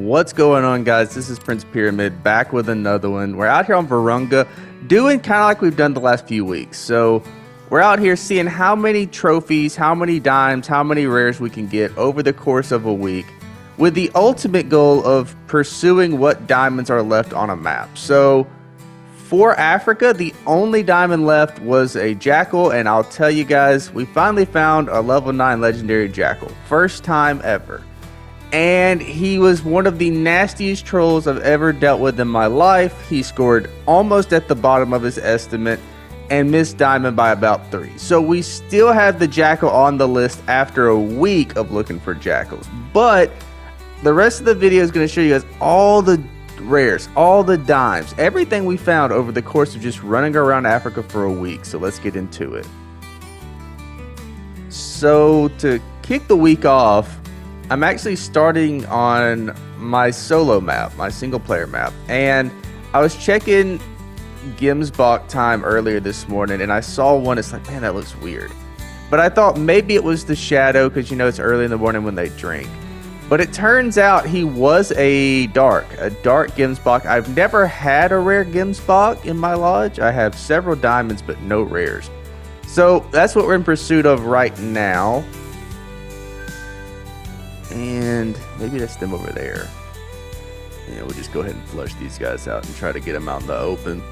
What's going on, guys? This is Prince Pyramid back with another one. We're out here on Vurhonga doing kind of like we've done the last few weeks. So we're out here seeing how many trophies, how many dimes, how many rares we can get over the course of a week with the ultimate goal of pursuing what diamonds are left on a map. So for Africa, the only diamond left was a jackal, and I'll tell you guys, we finally found a level 9 legendary jackal. First time ever. And he was one of the nastiest trolls I've ever dealt with in my life. He scored almost at the bottom of his estimate and missed diamond by about 3. So we still have the jackal on the list after a week of looking for jackals. But the rest of the video is going to show you guys all the rares, all the dimes, everything we found over the course of just running around Africa for a week. So let's get into it. So to kick the week off, I'm actually starting on my solo map, my single player map, and I was checking Gemsbach time earlier this morning and I saw one. It's like, man, that looks weird, but I thought maybe it was the shadow because you know it's early in the morning when they drink. But it turns out he was a dark Gemsbach. I've never had a rare Gemsbach in my lodge. I have several diamonds but no rares, so that's what we're in pursuit of right now. And maybe that's them over there. Yeah, we'll just go ahead and flush these guys out and try to get them out in the open.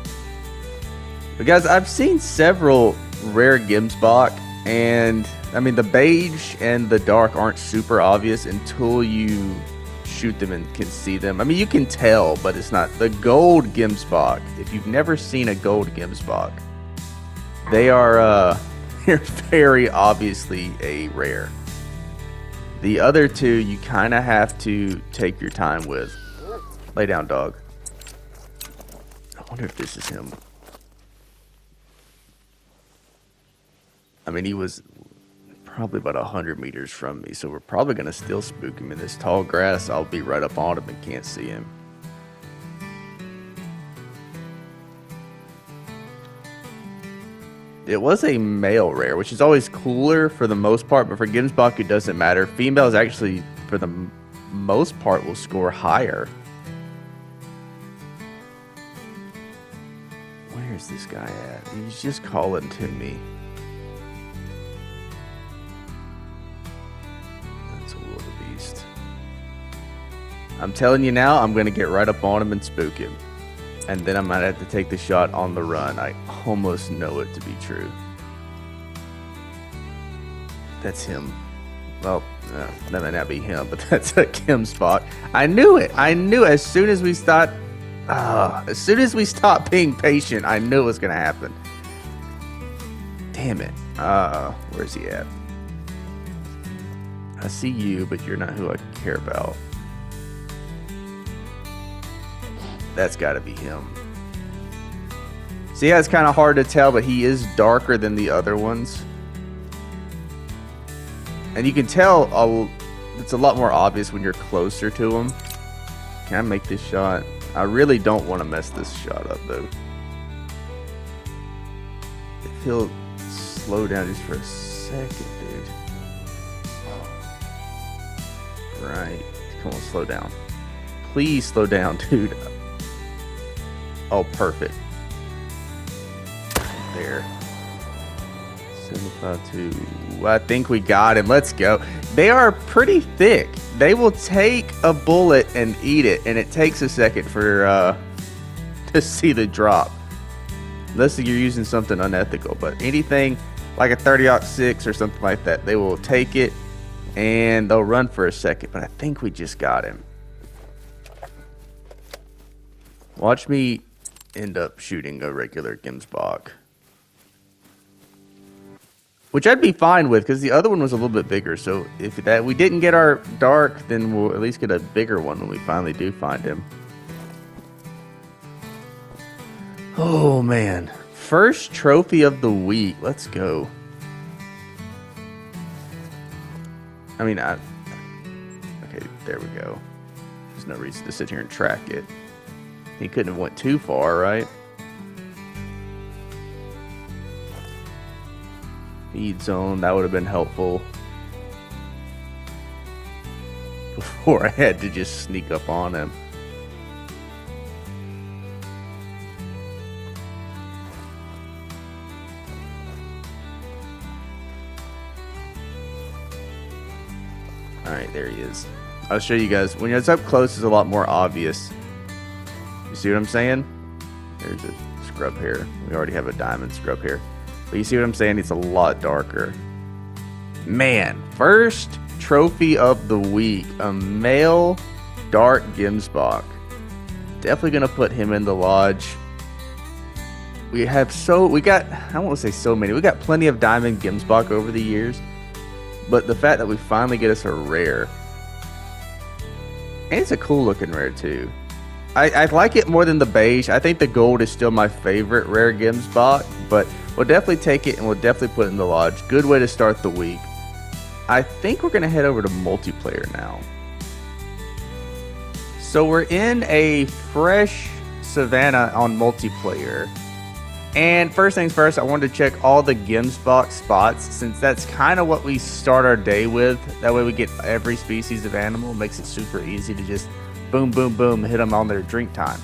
But guys, I've seen several rare Gemsbach, and I mean the beige and the dark aren't super obvious until you shoot them and can see them. I mean, you can tell, but it's not. The gold Gemsbach, if you've never seen a gold Gemsbach, they are they're very obviously a rare. The other two, you kind of have to take your time with. Lay down, dog. I wonder if this is him. I mean, he was probably about 100 meters from me, so we're probably going to still spook him in this tall grass. I'll be right up on him and can't see him. It was a male rare, which is always cooler for the most part, but for Gemsbach it doesn't matter. Females actually, for the most part, will score higher. Where's this guy at? He's just calling to me. That's a wildebeest. I'm telling you now, I'm going to get right up on him and spook him. And then I might have to take the shot on the run. I almost know it to be true. That's him. Well, that might not be him, but that's a Gemsbach. I knew it. I knew as soon as we stopped being patient, I knew it was going to happen. Damn it. Where's he at? I see you, but you're not who I care about. That's got to be him. See, yeah, it's kind of hard to tell, but he is darker than the other ones. And you can tell it's a lot more obvious when you're closer to him. Can I make this shot? I really don't want to mess this shot up, though. If he'll slow down just for a second, dude. Right. Come on, slow down. Please slow down, dude. Oh, perfect. There. 75-2. I think we got him. Let's go. They are pretty thick. They will take a bullet and eat it, and it takes a second for to see the drop. Unless you're using something unethical, but anything like a 30-06 or something like that, they will take it and they'll run for a second. But I think we just got him. Watch me end up shooting a regular Gemsbach, which I'd be fine with because the other one was a little bit bigger. So if that we didn't get our dark, then we'll at least get a bigger one when we finally do find him. Oh man, first trophy of the week. Let's go. I mean, okay, there we go. There's no reason to sit here and track it. He couldn't have went too far, right? Feed zone, that would have been helpful. before I had to just sneak up on him. Alright, there he is. I'll show you guys. When it's up close, it's a lot more obvious. You see what I'm saying? There's a scrub here. We already have a diamond scrub here. But you see what I'm saying? It's a lot darker. Man, first trophy of the week. A male dark Gemsbok. Definitely going to put him in the lodge. We got, I don't want to say so many. We got plenty of diamond Gemsbok over the years. But the fact that we finally get us a rare. And it's a cool looking rare too. I like it more than the beige. I think the gold is still my favorite rare Gemsbok. But we'll definitely take it and we'll definitely put it in the lodge. Good way to start the week. I think we're going to head over to multiplayer now. So we're in a fresh savannah on multiplayer. And first things first, I wanted to check all the Gemsbok spots, since that's kind of what we start our day with. That way we get every species of animal. It makes it super easy to just boom, boom, boom, hit them on their drink times.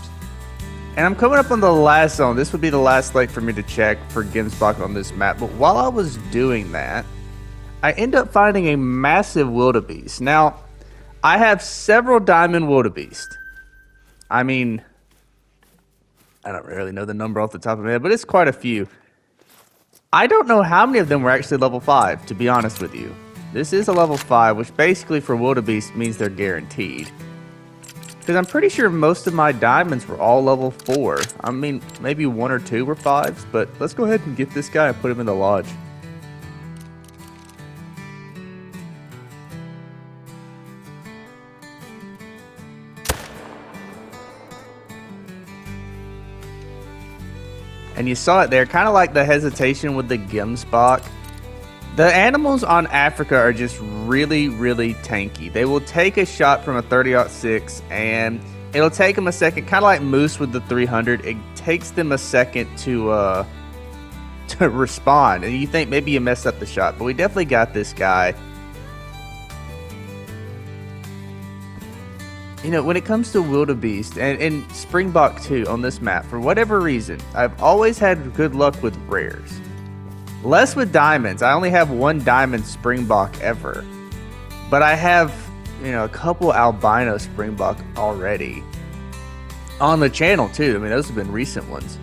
And I'm coming up on the last zone. This would be the last lake for me to check for Gemsbok on this map. But while I was doing that, I end up finding a massive wildebeest. Now, I have several diamond wildebeest. I mean, I don't really know the number off the top of my head, but it's quite a few. I don't know how many of them were actually level 5, to be honest with you. This is a level 5, which basically for wildebeest means they're guaranteed. Because I'm pretty sure most of my diamonds were all level 4. I mean, maybe 1 or 2 were 5s, but let's go ahead and get this guy and put him in the lodge. And you saw it there, kind of like the hesitation with the Gemsbok. The animals on Africa are just really, really tanky. They will take a shot from a 30-06 and it'll take them a second, kind of like Moose with the 300. It takes them a second to respond. And you think maybe you messed up the shot, but we definitely got this guy. You know, when it comes to wildebeest and springbok too on this map, for whatever reason, I've always had good luck with rares. Less with diamonds. I only have one diamond springbok ever. But I have, you know, a couple albino springbok already. On the channel too. I mean, those have been recent ones.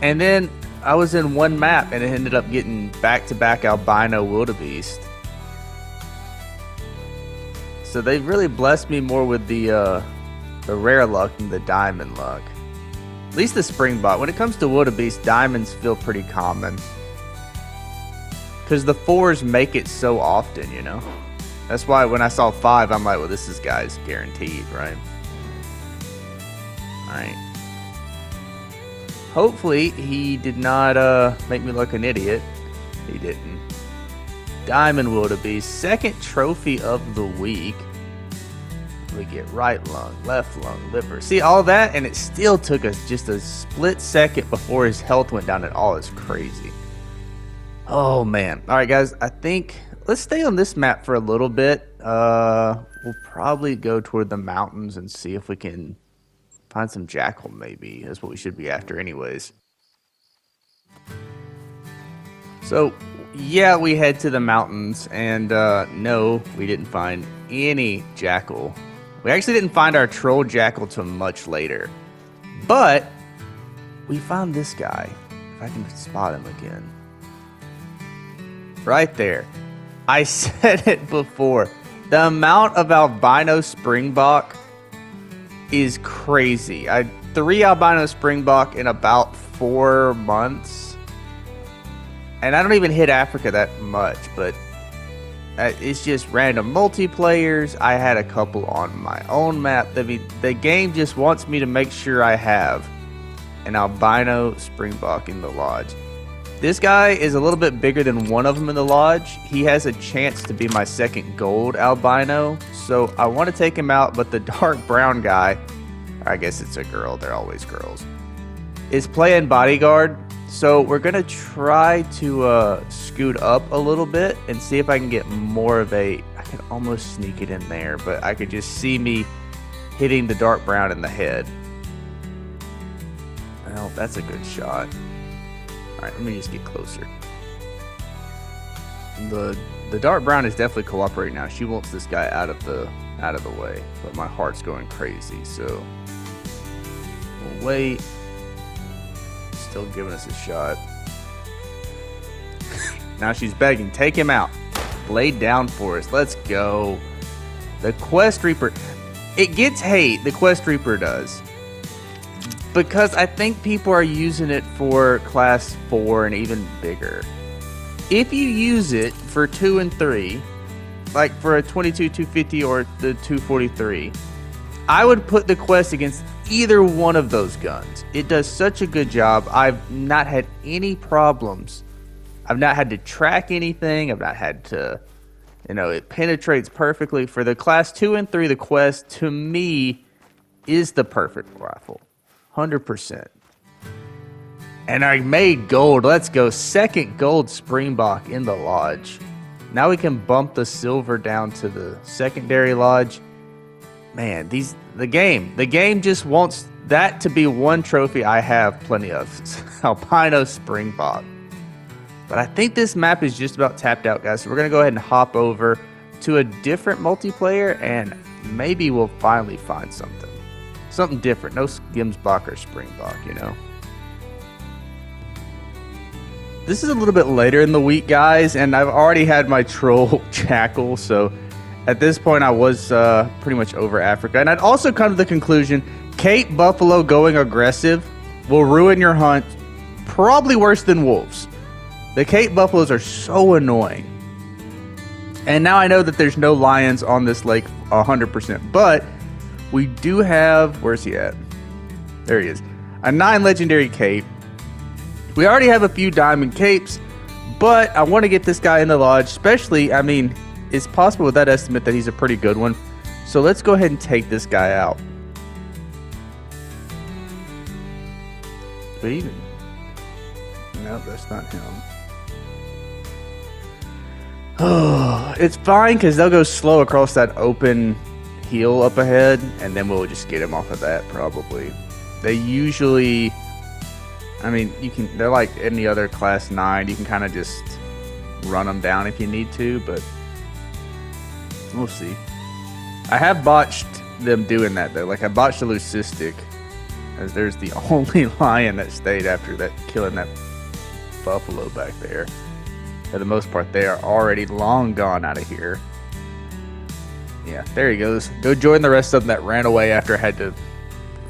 And then I was in one map and it ended up getting back-to-back albino wildebeest. So they really blessed me more with the rare luck than the diamond luck. At least the springbok. When it comes to wildebeest, diamonds feel pretty common. Because the 4s make it so often, you know. That's why when I saw 5, I'm like, well, this is guy's guaranteed, right? Alright. Hopefully, he did not make me look an idiot. He didn't. Diamond wildebeest, second trophy of the week. We get right lung, left lung, liver. See all that, and it still took us just a split second before his health went down at all. It's crazy. Oh man. All right, guys. I think let's stay on this map for a little bit. We'll probably go toward the mountains and see if we can find some jackal. Maybe that's what we should be after, anyways. So. Yeah, we head to the mountains, and no, we didn't find any jackal. We actually didn't find our troll jackal till much later. But we found this guy. If I can spot him again. Right there. I said it before. The amount of albino springbok is crazy. 3 albino springbok in about 4 months. And I don't even hit Africa that much, but it's just random multiplayers. I had a couple on my own map. I mean, the game just wants me to make sure I have an albino springbok in the lodge. This guy is a little bit bigger than one of them in the lodge. He has a chance to be my second gold albino, so I want to take him out, but the dark brown guy, I guess it's a girl, they're always girls, is playing bodyguard. So we're going to try to scoot up a little bit and see if I can get more of a... I can almost sneak it in there, but I could just see me hitting the dark brown in the head. Well, that's a good shot. Alright, let me just get closer. The dark brown is definitely cooperating now. She wants this guy out of the way, but my heart's going crazy, so we'll wait. Still giving us a shot. Now she's begging. Take him out. Lay down for us. Let's go. The Quest Reaper. It gets hate. The Quest Reaper does. Because I think people are using it for class 4 and even bigger. If you use it for 2 and 3, like for a 22 250 or the 243, I would put the Quest against either one of those guns. It does such a good job. I've not had any problems. I've not had to track anything. I've not had to, it penetrates perfectly. For the class 2 and 3, the Quest, to me, is the perfect rifle. 100%. And I made gold. Let's go. Second gold Springbok in the lodge. Now we can bump the silver down to the secondary lodge. Man, the game just wants that to be one trophy I have plenty of. Albino Springbok. But I think this map is just about tapped out, guys. So we're going to go ahead and hop over to a different multiplayer, and maybe we'll finally find something. Something different. No Skimsbach or Springbok, This is a little bit later in the week, guys, and I've already had my troll jackal, so at this point I was pretty much over Africa. And I'd also come to the conclusion, Cape Buffalo going aggressive will ruin your hunt probably worse than wolves. The Cape Buffaloes are so annoying. And now I know that there's no lions on this lake 100%, but we do have, where's he at? There he is. A 9 legendary cape. We already have a few diamond capes, but I want to get this guy in the lodge, especially, it's possible with that estimate that he's a pretty good one. So let's go ahead and take this guy out. But even, no, that's not him. Oh, it's fine because they'll go slow across that open hill up ahead, and then we'll just get him off of that probably. They usually, they're like any other class 9. You can kind of just run them down if you need to, but we'll see. I have botched them doing that though. Like I botched the leucistic, as there's the only lion that stayed after that, killing that buffalo back there. For the most part, they are already long gone out of here. Yeah, there he goes. Go join the rest of them that ran away after I had to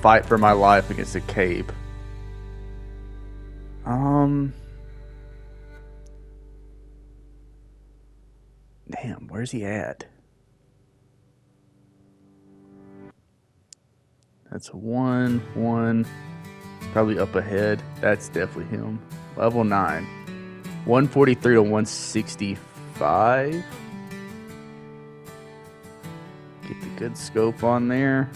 fight for my life against a cape. Damn, where's he at? That's 1, 1. It's probably up ahead. That's definitely him. Level 9. 143 to 165. Get the good scope on there.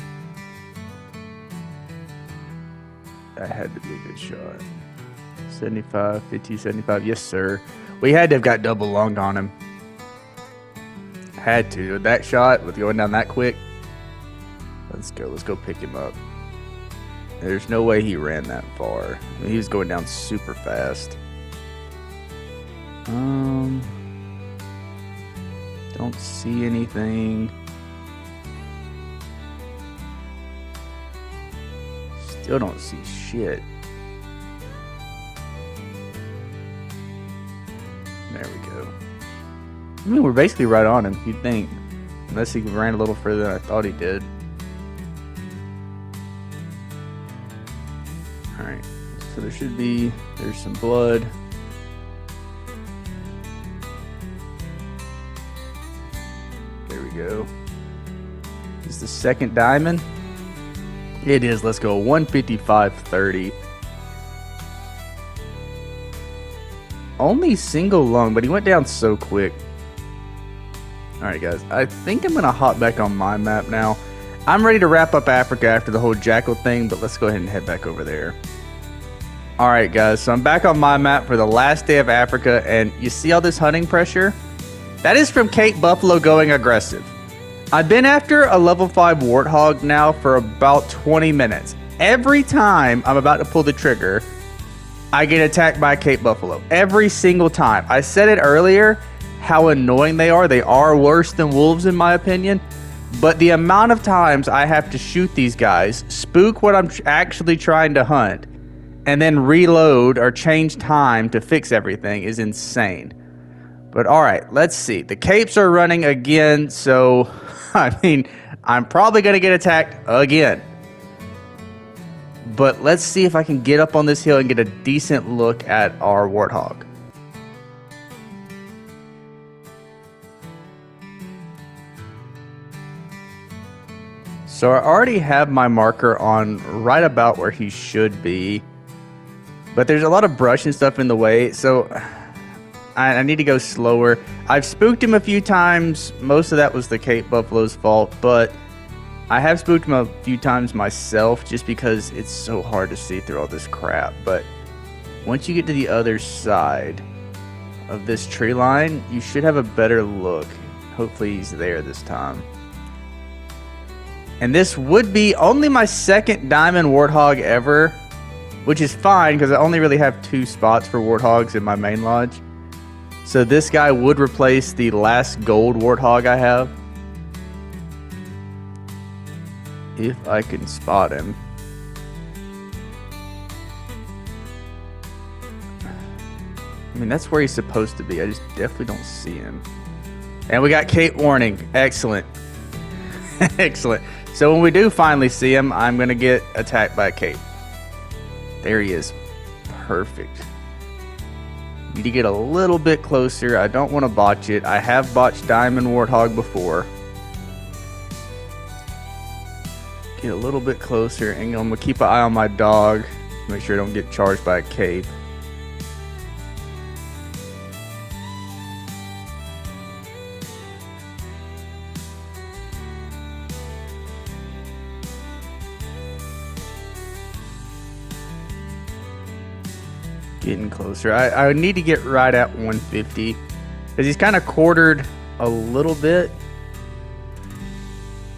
That had to be a good shot. 75, 50, 75. Yes, sir. We had to have got double lunged on him. Had to. That shot with going down that quick. Let's go. Let's go pick him up. There's no way he ran that far. He was going down super fast. Don't see anything. Still don't see shit. There we go. We're basically right on him, you'd think. Unless he ran a little further than I thought he did. Alright, so there's some blood. There we go. Is the second diamond? It is. Let's go. 155.30. Only single lung, but he went down so quick. Alright, guys. I think I'm going to hop back on my map now. I'm ready to wrap up Africa after the whole jackal thing, but let's go ahead and head back over there. Alright, guys. So I'm back on my map for the last day of Africa, and you see all this hunting pressure? That is from Cape Buffalo going aggressive. I've been after a level 5 warthog now for about 20 minutes. Every time I'm about to pull the trigger, I get attacked by a Cape Buffalo. Every single time. I said it earlier, how annoying they are. They are worse than wolves in my opinion. But the amount of times I have to shoot these guys, spook what I'm actually trying to hunt, and then reload or change time to fix everything is insane. But all right, let's see. The capes are running again, so I mean, I'm probably going to get attacked again. But let's see if I can get up on this hill and get a decent look at our warthog. So I already have my marker on right about where he should be. But there's a lot of brush and stuff in the way, so I need to go slower. I've spooked him a few times. Most of that was the Cape Buffalo's fault, but I have spooked him a few times myself just because it's so hard to see through all this crap. But once you get to the other side of this tree line, you should have a better look. Hopefully he's there this time. And this would be only my second diamond warthog ever, which is fine because I only really have 2 spots for warthogs in my main lodge. So this guy would replace the last gold warthog I have. If I can spot him. I mean, that's where he's supposed to be. I just definitely don't see him. And we got Cape warning. Excellent. Excellent. So when we do finally see him, I'm going to get attacked by a Cape. There he is. Perfect. Need to get a little bit closer. I don't want to botch it. I have botched diamond warthog before. Get a little bit closer, and I'm going to keep an eye on my dog. Make sure I don't get charged by a Cape. Getting closer. I need to get right at 150 because he's kind of quartered a little bit.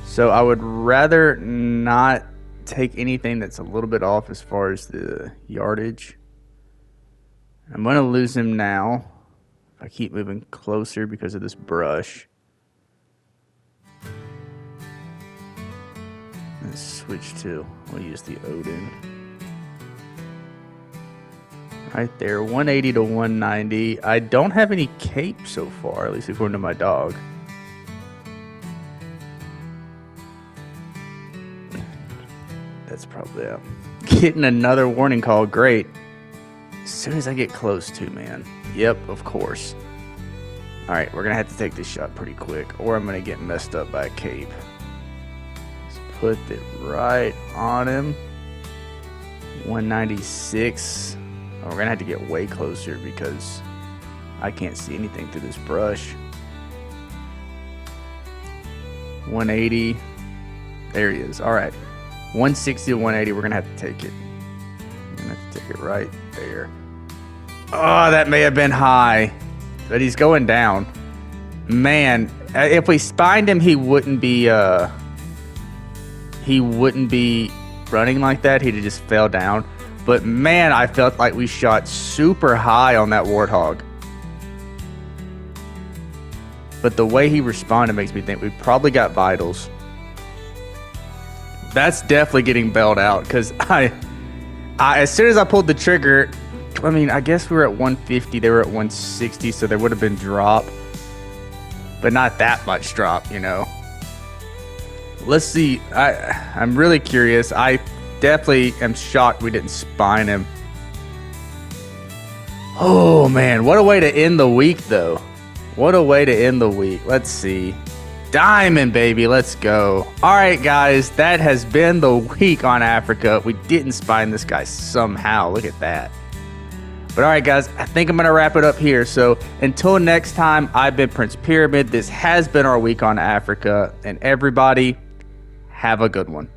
So I would rather not take anything that's a little bit off as far as the yardage. I'm going to lose him now if I keep moving closer because of this brush. Let's switch to, we'll use the Odin. Right there, 180 to 190. I don't have any cape so far, at least according to my dog. That's probably out. Getting another warning call, great. As soon as I get close to, man. Yep, of course. Alright, we're gonna have to take this shot pretty quick, or I'm gonna get messed up by a cape. Let's put it right on him. 196. We're gonna have to get way closer because I can't see anything through this brush. 180. There he is. All right. 160 to 180. We're gonna have to take it. We're gonna have to take it right there. Oh, that may have been high, but he's going down. Man, if we spined him, he wouldn't be running like that. He'd have just fell down. But man, I felt like we shot super high on that warthog. But the way he responded makes me think we probably got vitals. That's definitely getting bailed out because I as soon as I pulled the trigger, I mean, I guess we were at 150, they were at 160, so there would have been drop. But not that much drop, you know. Let's see. I'm really curious. I definitely am shocked we didn't spine him. Oh man, what a way to end the week though. What a way to end the week. Let's see. Diamond, baby, let's go. All right, guys, that has been the week on Africa. We didn't spine this guy somehow. Look at that. But all right, guys, I think I'm going to wrap it up here. So until next time, I've been Prince Pyramid. This has been our week on Africa. And everybody, have a good one.